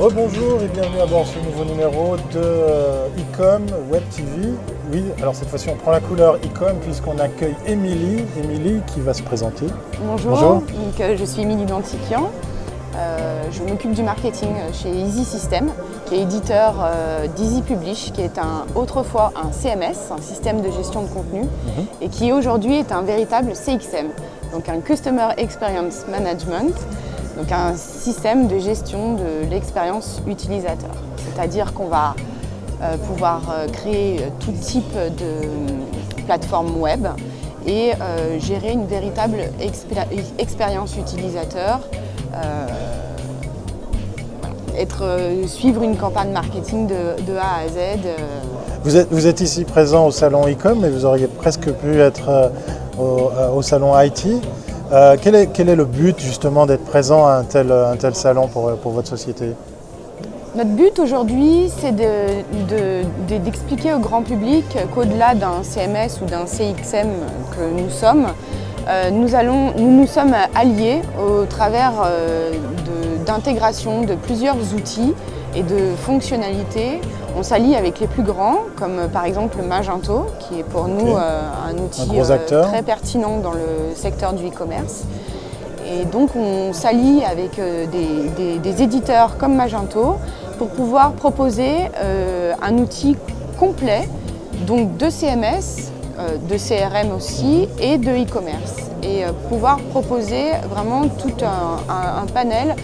Rebonjour et bienvenue à bord de ce nouveau numéro de e-com Web TV. Oui, alors cette fois-ci on prend la couleur e-com puisqu'on accueille Émilie qui va se présenter. Bonjour. Donc, je suis Émilie Dantiquian. Je m'occupe du marketing chez Easy System, qui est éditeur d'Easy Publish, qui est autrefois un CMS, un système de gestion de contenu, et qui aujourd'hui est un véritable CXM, donc un Customer Experience Management, donc un système de gestion de l'expérience utilisateur. C'est-à-dire qu'on va pouvoir créer tout type de plateforme web et gérer une véritable expérience utilisateur, suivre une campagne marketing de A à Z. Vous êtes ici présent au salon e-com, mais vous auriez presque pu être au salon IT. Quel est le but justement d'être présent à un tel salon pour votre société? Notre but aujourd'hui, c'est d'expliquer au grand public qu'au-delà d'un CMS ou d'un CXM que nous sommes, nous sommes alliés au travers d'intégration de plusieurs outils et de fonctionnalités. On s'allie avec les plus grands, comme par exemple Magento, qui est pour nous un outil très pertinent dans le secteur du e-commerce. Et donc on s'allie avec des éditeurs comme Magento pour pouvoir proposer un outil complet, donc de CMS, de CRM aussi et de e-commerce. Et pouvoir proposer vraiment tout un panel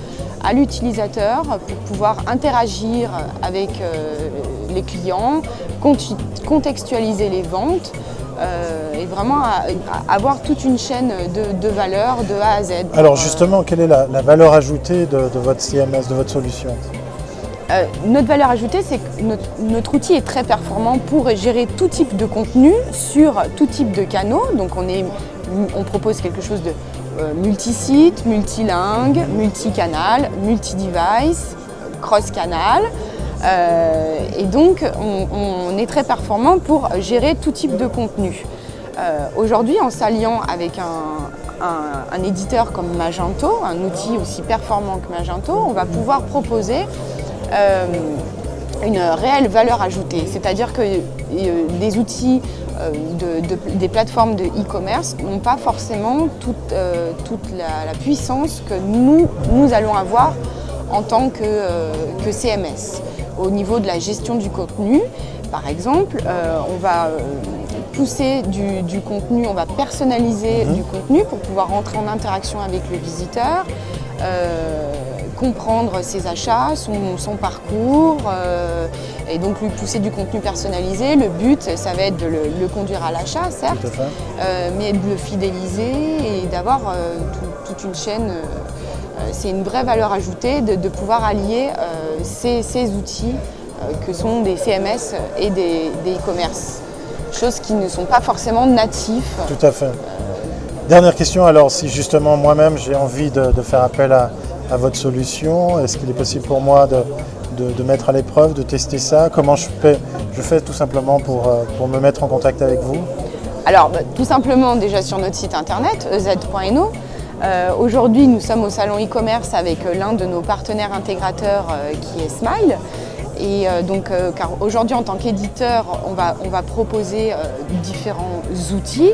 à l'utilisateur pour pouvoir interagir avec les clients, contextualiser les ventes et vraiment avoir toute une chaîne de valeur de A à Z. Alors justement, quelle est la valeur ajoutée de votre CMS, de votre solution? Notre valeur ajoutée, c'est que notre outil est très performant pour gérer tout type de contenu sur tout type de canaux. Donc on propose quelque chose de multi-site, multilingue, multicanal, multi-device, cross-canal. Et donc on est très performant pour gérer tout type de contenu. Aujourd'hui, en s'alliant avec un éditeur comme Magento, un outil aussi performant que Magento, on va pouvoir proposer une réelle valeur ajoutée. C'est-à-dire que des outils des plateformes de e-commerce n'ont pas forcément toute la puissance que nous allons avoir en tant que CMS. Au niveau de la gestion du contenu, par exemple, on va pousser du contenu, on va personnaliser du contenu pour pouvoir rentrer en interaction avec le visiteur, comprendre ses achats, son parcours, et donc lui pousser du contenu personnalisé. Le but, ça va être de le conduire à l'achat, certes, mais de le fidéliser et d'avoir toute une chaîne. C'est une vraie valeur ajoutée de pouvoir allier ces outils que sont des CMS et des e-commerce, choses qui ne sont pas forcément natifs. Tout à fait. Dernière question, alors si justement moi-même j'ai envie de faire appel à votre solution, est-ce qu'il est possible pour moi de mettre à l'épreuve, de tester ça? Comment je fais tout simplement pour me mettre en contact avec vous? Alors tout simplement déjà sur notre site internet, ez.no. Aujourd'hui nous sommes au salon e-commerce avec l'un de nos partenaires intégrateurs qui est Smile. Et car aujourd'hui en tant qu'éditeur, on va proposer différents outils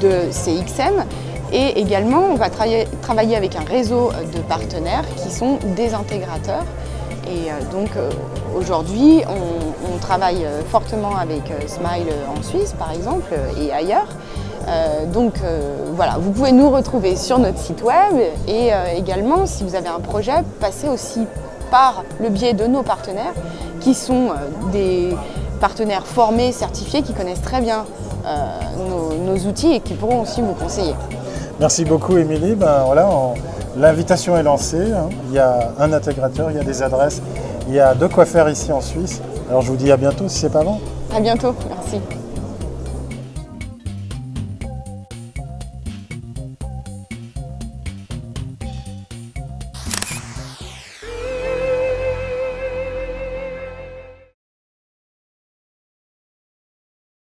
de CXM. Et également, on va travailler avec un réseau de partenaires qui sont des intégrateurs. Et donc aujourd'hui, on travaille fortement avec Smile en Suisse, par exemple, et ailleurs. Voilà, vous pouvez nous retrouver sur notre site web et également, si vous avez un projet, passez aussi par le biais de nos partenaires, qui sont des partenaires formés, certifiés, qui connaissent très bien nos outils et qui pourront aussi vous conseiller. Merci beaucoup Émilie. L'invitation est lancée. Il y a un intégrateur, il y a des adresses, il y a de quoi faire ici en Suisse. Alors je vous dis à bientôt si ce n'est pas avant. À bientôt, merci.